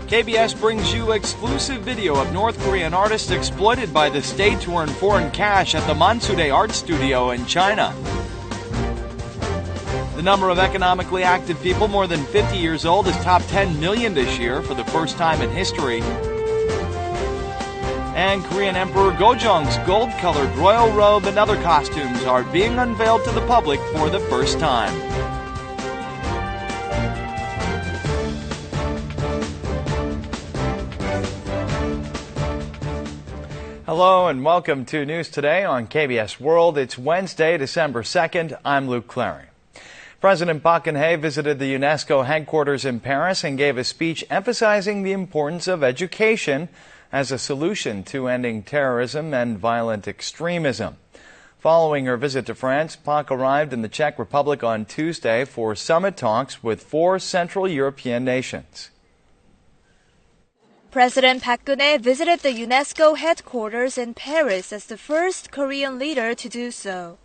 KBS brings you exclusive video of North Korean artists exploited by the state to earn foreign cash at the Mansudae Art Studio in China. The number of economically active people more than 50 years old is topped 10 million this year for the first time in history. And Korean Emperor Gojong's gold-colored royal robe and other costumes are being unveiled to the public for the first time. Hello and welcome to News Today on KBS World. It's Wednesday, December 2nd. I'm Luke Clary. President Park Geun-hye visited the UNESCO headquarters in Paris and gave a speech emphasizing the importance of education as a solution to ending terrorism and violent extremism. Following her visit to France, Park arrived in the Czech Republic on Tuesday for summit talks with 4 Central European nations. President Park Geun-hye visited the UNESCO headquarters in Paris as the first Korean leader to do so.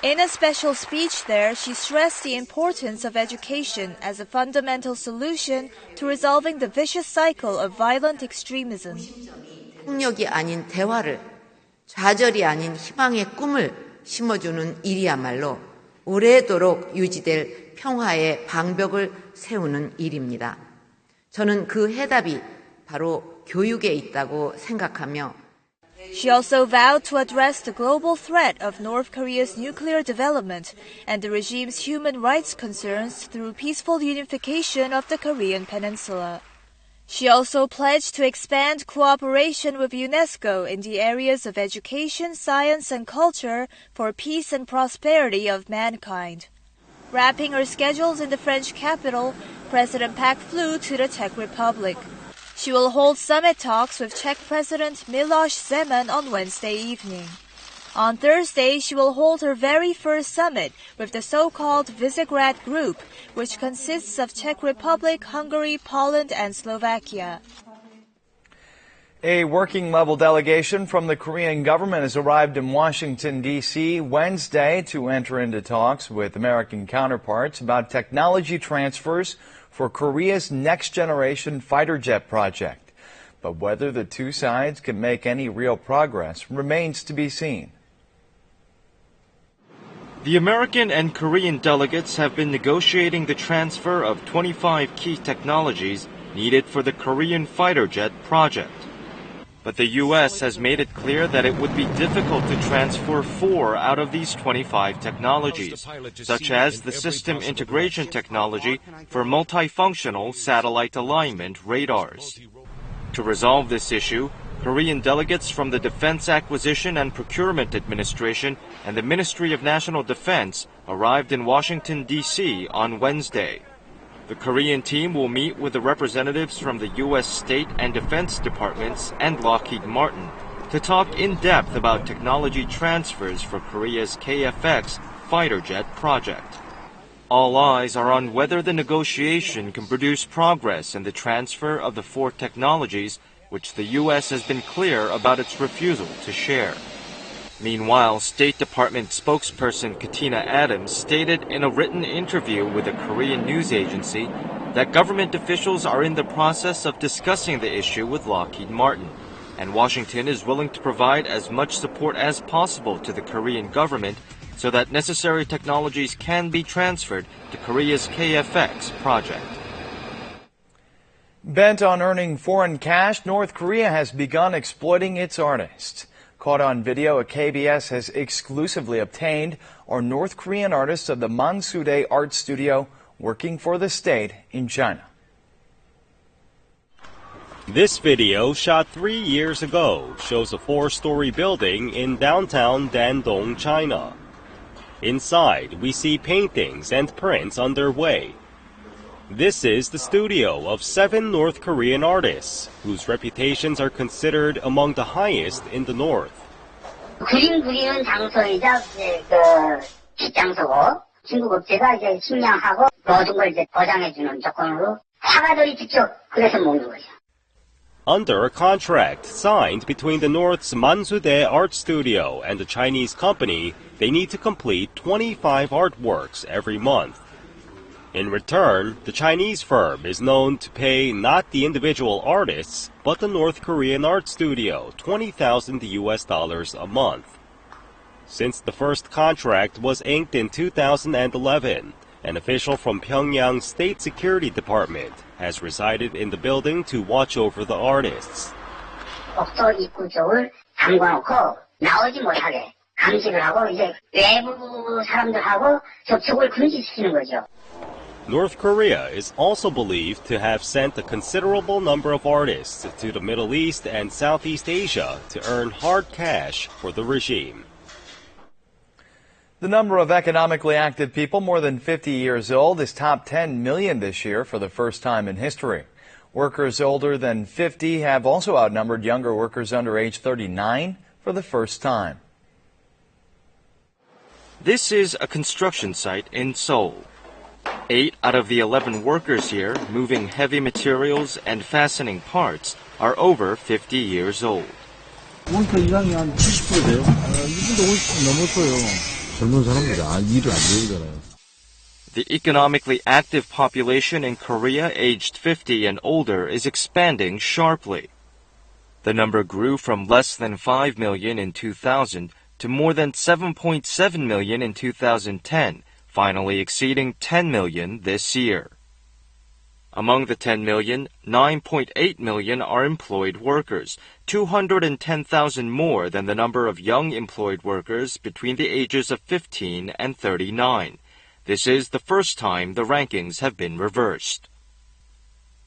In a special speech there, she stressed the importance of education as a fundamental solution to resolving the vicious cycle of violent extremism. 폭력이 아닌 대화를, 좌절이 아닌 희망의 꿈을 심어주는 일이야말로 오래도록 유지될 평화의 방벽을 세우는 일입니다. 저는 그 해답이 바로 교육에 있다고 생각하며 She also vowed to address the global threat of North Korea's nuclear development and the regime's human rights concerns through peaceful unification of the Korean Peninsula. She also pledged to expand cooperation with UNESCO in the areas of education, science, and culture for peace and prosperity of mankind. Wrapping her schedules in the French capital, President Park flew to the Czech Republic. She will hold summit talks with Czech President Milos Zeman on Wednesday evening. On Thursday, she will hold her very first summit with the so-called Visegrad Group, which consists of Czech Republic, Hungary, Poland, and Slovakia. A working-level delegation from the Korean government has arrived in Washington, D.C. Wednesday to enter into talks with American counterparts about technology transfers for Korea's next-generation fighter jet project. But whether the two sides can make any real progress remains to be seen. The American and Korean delegates have been negotiating the transfer of 25 key technologies needed for the Korean fighter jet project. But the U.S. has made it clear that it would be difficult to transfer 4 out of these 25 technologies, such as the system integration technology for multifunctional satellite alignment radars. To resolve this issue, Korean delegates from the Defense Acquisition and Procurement Administration and the Ministry of National Defense arrived in Washington, D.C. on Wednesday. The Korean team will meet with the representatives from the U.S. State and Defense Departments and Lockheed Martin to talk in depth about technology transfers for Korea's KF-X fighter jet project. All eyes are on whether the negotiation can produce progress in the transfer of the 4 technologies, which the U.S. has been clear about its refusal to share. Meanwhile, State Department spokesperson Katina Adams stated in a written interview with a Korean news agency that government officials are in the process of discussing the issue with Lockheed Martin, and Washington is willing to provide as much support as possible to the Korean government so that necessary technologies can be transferred to Korea's KF-X project. Bent on earning foreign cash, North Korea has begun exploiting its artists. Caught on video, a KBS has exclusively obtained are North Korean artists of the Mansudae Art Studio working for the state in China. This video, shot 3 years ago, shows a 4-story building in downtown Dandong, China. Inside, we see paintings and prints underway. This is the studio of 7 North Korean artists, whose reputations are considered among the highest in the North. 그림 그리는 장소이자 빚 장소고 중국 업체가 측량하고 모든 걸 보장해주는 조건으로 화가들이 직접 그래서 먹는 거죠. Under a contract signed between the North's Mansudae Art Studio and the Chinese company, they need to complete 25 artworks every month. In return, the Chinese firm is known to pay not the individual artists, but the North Korean art studio $20,000 a month. Since the first contract was inked in 2011, an official from Pyongyang State Security Department has resided in the building to watch over the artists. 복도 입구 쪽을 잠궈놓고 나오지 못하게 감시를 하고 이제 외부 사람들하고 접촉을 금지시키는 거죠. North Korea is also believed to have sent a considerable number of artists to the Middle East and Southeast Asia to earn hard cash for the regime. The number of economically active people more than 50 years old is topped 10 million this year for the first time in history. Workers older than 50 have also outnumbered younger workers under age 39 for the first time. This is a construction site in Seoul. 8 out of the 11 workers here, moving heavy materials and fastening parts, are over 50 years old. 원가 이상이 한 70% 돼요. 이분도 50 넘었어요. 젊은 사람들이 일을 안 배우잖아요. The economically active population in Korea aged 50 and older is expanding sharply. The number grew from less than 5 million in 2000 to more than 7.7 million in 2010, finally exceeding 10 million this year. Among the 10 million, 9.8 million are employed workers, 210,000 more than the number of young employed workers between the ages of 15 and 39. This is the first time the rankings have been reversed.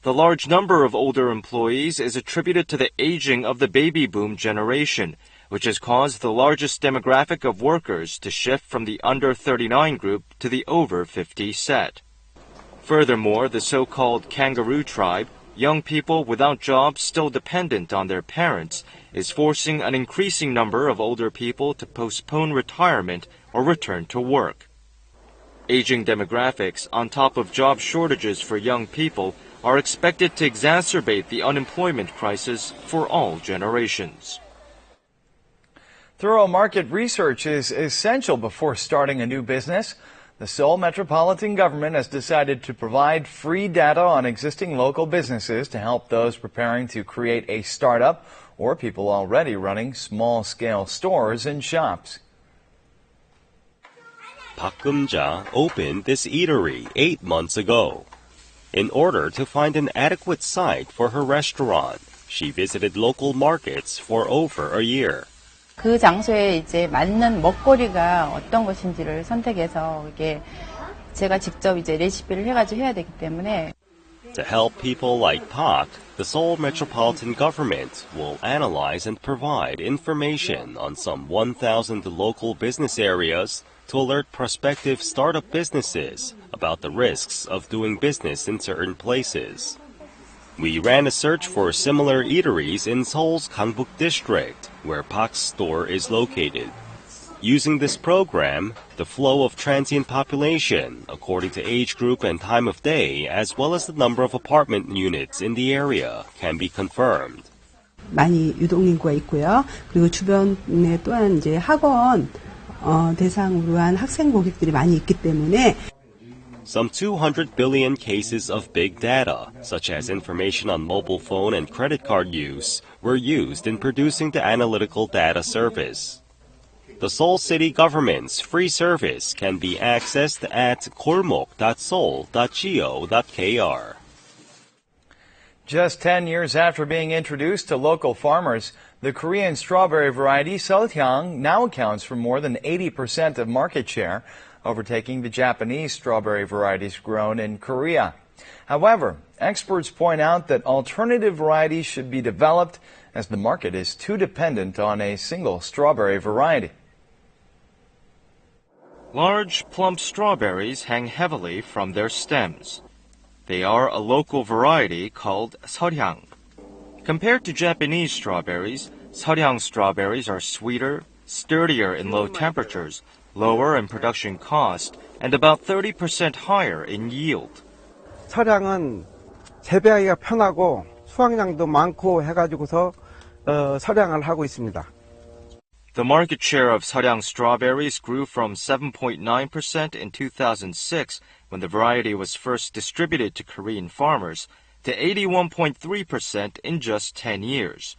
The large number of older employees is attributed to the aging of the baby boom generation, which has caused the largest demographic of workers to shift from the under 39 group to the over 50 set. Furthermore, the so-called kangaroo tribe, young people without jobs still dependent on their parents, is forcing an increasing number of older people to postpone retirement or return to work. Aging demographics, on top of job shortages for young people, are expected to exacerbate the unemployment crisis for all generations. Thorough market research is essential before starting a new business. The Seoul Metropolitan Government has decided to provide free data on existing local businesses to help those preparing to create a startup or people already running small-scale stores and shops. Park Geun-hye opened this eatery 8 months ago. In order to find an adequate site for her restaurant, she visited local markets for over a year. 그 장소에 이제 맞는 먹거리가 어떤 것인지를 선택해서 이게 제가 직접 이제 레시피를 해가지고 해야 되기 때문에. To help people like Park, the Seoul Metropolitan Government will analyze and provide information on some 1,000 local business areas to alert prospective startup businesses about the risks of doing business in certain places. We ran a search for similar eateries in Seoul's Gangbuk district, where Park's store is located. Using this program, the flow of transient population, according to age group and time of day, as well as the number of apartment units in the area, can be confirmed. 많이 유동인구가 있고요. 그리고 주변에 또한 이제 학원 대상으로 한 학생 고객들이 많이 있기 때문에. Some 200 billion cases of big data, such as information on mobile phone and credit card use, were used in producing the analytical data service. The Seoul City government's free service can be accessed at golmok.seoul.go.kr. Just 10 years after being introduced to local farmers, the Korean strawberry variety Sowing now accounts for more than 80% of market share, overtaking the Japanese strawberry varieties grown in Korea. However, experts point out that alternative varieties should be developed as the market is too dependent on a single strawberry variety. Large, plump strawberries hang heavily from their stems. They are a local variety called Soryang. Compared to Japanese strawberries, Soryang strawberries are sweeter, sturdier in low temperatures, lower in production cost, and about 30% higher in yield. 서량은 재배하기가 편하고 수확량도 많고 해가지고서 서량을 하고 있습니다. The market share of Seoryang strawberries grew from 7.9% in 2006, when the variety was first distributed to Korean farmers, to 81.3% in just 10 years.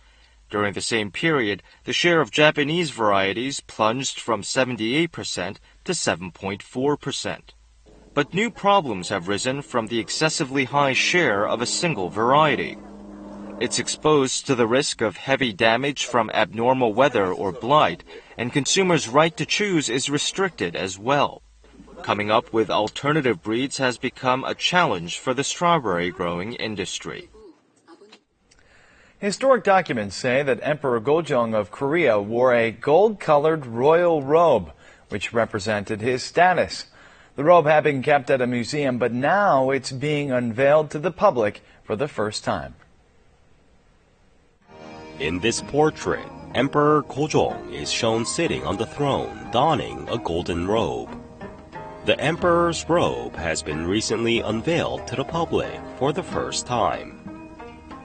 During the same period, the share of Japanese varieties plunged from 78% to 7.4%. But new problems have risen from the excessively high share of a single variety. It's exposed to the risk of heavy damage from abnormal weather or blight, and consumers' right to choose is restricted as well. Coming up with alternative breeds has become a challenge for the strawberry growing industry. Historic documents say that Emperor Gojong of Korea wore a gold-colored royal robe, which represented his status. The robe had been kept at a museum, but now it's being unveiled to the public for the first time. In this portrait, Emperor Gojong is shown sitting on the throne, donning a golden robe. The emperor's robe has been recently unveiled to the public for the first time.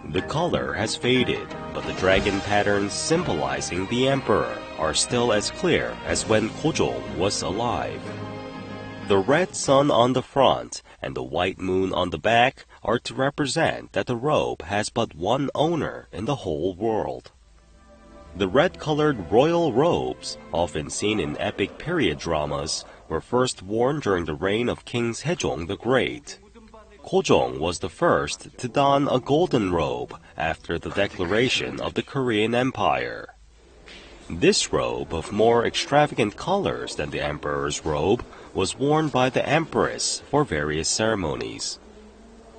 The color has faded, but the dragon patterns symbolizing the emperor are still as clear as when Gojong was alive. The red sun on the front and the white moon on the back are to represent that the robe has but one owner in the whole world. The red-colored royal robes, often seen in epic period dramas, were first worn during the reign of King Sejong the Great. Gojong was the first to don a golden robe after the declaration of the Korean Empire. This robe, of more extravagant colors than the emperor's robe, was worn by the empress for various ceremonies.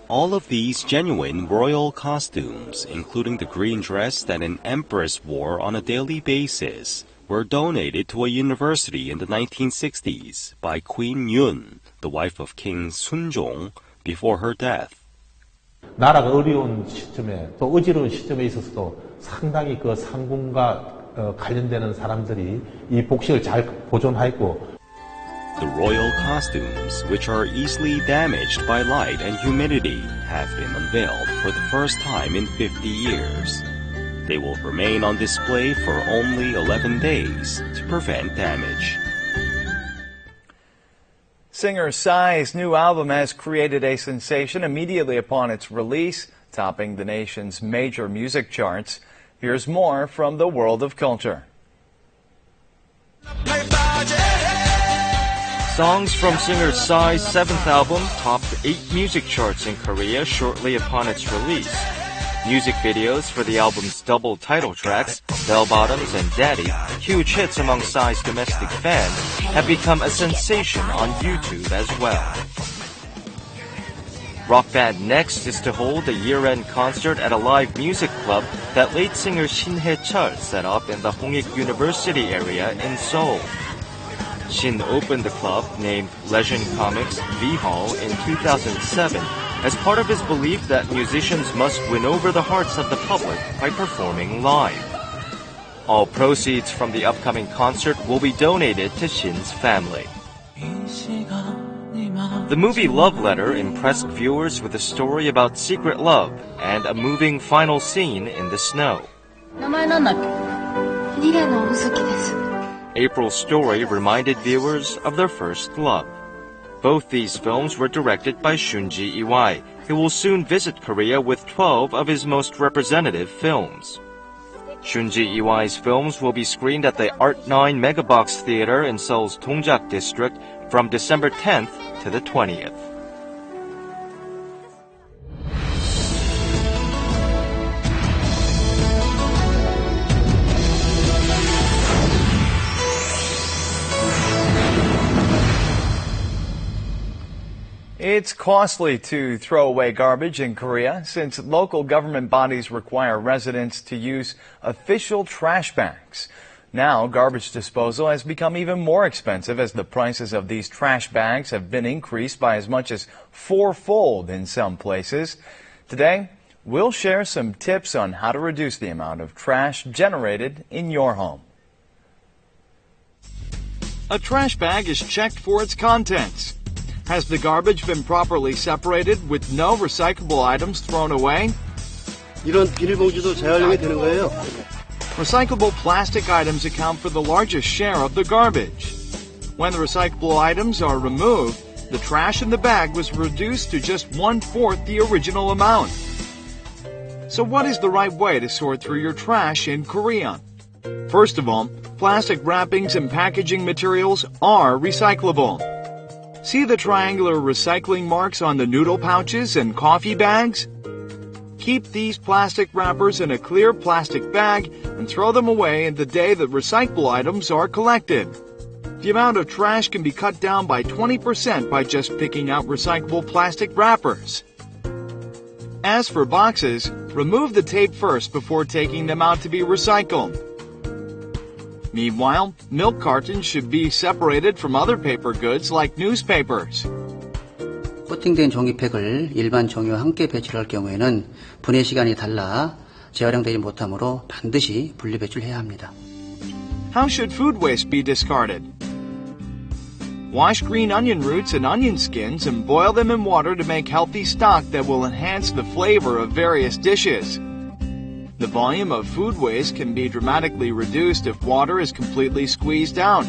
All of these genuine royal costumes, including the green dress that an empress wore on a daily basis, were donated to a university in the 1960s by Queen Yun, the wife of King Sunjong, before her death. 나라가 어려운 시점에 또 어지러운 시점에 있어서도 상당히 그 상궁과 관련되는 사람들이 이 복식을 잘 보존하였고. The royal costumes, which are easily damaged by light and humidity, have been unveiled for the first time in 50 years. They will remain on display for only 11 days to prevent damage. Singer Psy's new album has created a sensation immediately upon its release, topping the nation's major music charts. Here's more from the world of culture. Songs from singer Psy's seventh album topped 8 music charts in Korea shortly upon its release. Music videos for the album's double title tracks, Bell Bottoms and Daddy, huge hits among Psy's domestic fans, have become a sensation on YouTube as well. Rock band Next is to hold a year-end concert at a live music club that late singer Shin Hae-chul set up in the Hongik University area in Seoul. Shin opened the club, named Legend Comics V-Hall, in 2007 as part of his belief that musicians must win over the hearts of the public by performing live. All proceeds from the upcoming concert will be donated to Shin's family. The movie Love Letter impressed viewers with a story about secret love and a moving final scene in the snow. April's story reminded viewers of their first love. Both these films were directed by Shunji Iwai, who will soon visit Korea with 12 of his most representative films. Shunji Iwai's films will be screened at the Art 9 Megabox Theater in Seoul's Dongjak district from December 10th to the 20th. It's costly to throw away garbage in Korea since local government bodies require residents to use official trash bags. Now, garbage disposal has become even more expensive as the prices of these trash bags have been increased by as much as 4-fold in some places. Today, we'll share some tips on how to reduce the amount of trash generated in your home. A trash bag is checked for its contents. Has the garbage been properly separated with no recyclable items thrown away? 이런 비닐봉지도 재활용이 되는 거예요. Recyclable plastic items account for the largest share of the garbage. When the recyclable items are removed, the trash in the bag was reduced to just 1/4 the original amount. So what is the right way to sort through your trash in Korea? First of all, plastic wrappings and packaging materials are recyclable. See the triangular recycling marks on the noodle pouches and coffee bags? Keep these plastic wrappers in a clear plastic bag and throw them away the day that recyclable items are collected. The amount of trash can be cut down by 20% by just picking out recyclable plastic wrappers. As for boxes, remove the tape first before taking them out to be recycled. Meanwhile, milk cartons should be separated from other paper goods like newspapers. 코팅된 종이팩을 일반 종이와 함께 배출할 경우에는 분해 시간이 달라 재활용되지 못하므로 반드시 분리 배출해야 합니다. How should food waste be discarded? Wash green onion roots and onion skins and boil them in water to make healthy stock that will enhance the flavor of various dishes. The volume of food waste can be dramatically reduced if water is completely squeezed out.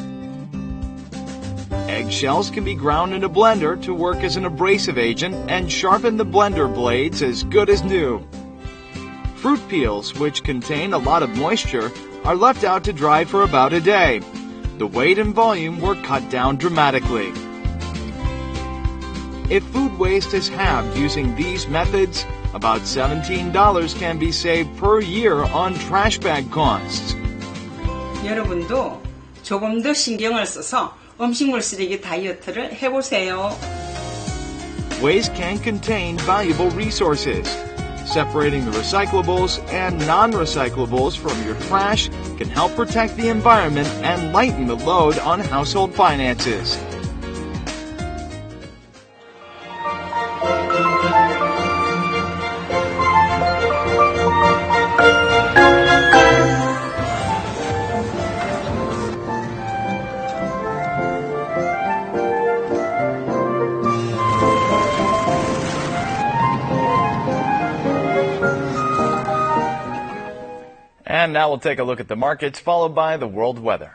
Eggshells can be ground in a blender to work as an abrasive agent and sharpen the blender blades as good as new. Fruit peels, which contain a lot of moisture, are left out to dry for about a day. The weight and volume were cut down dramatically. If food waste is halved using these methods, about $17 can be saved per year on trash bag costs. 여러분도 조금 더 신경을 써서 음식물 쓰레기 다이어트를 해보세요. Waste can contain valuable resources. Separating the recyclables and non-recyclables from your trash can help protect the environment and lighten the load on household finances. And now we'll take a look at the markets, followed by the world weather.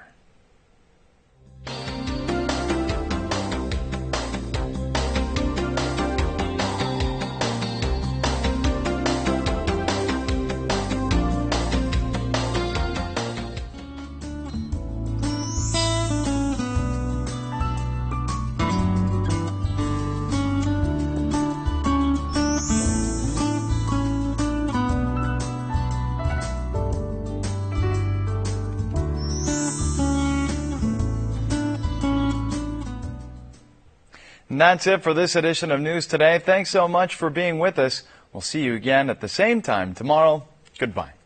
And that's it for this edition of News Today. Thanks so much for being with us. We'll see you again at the same time tomorrow. Goodbye.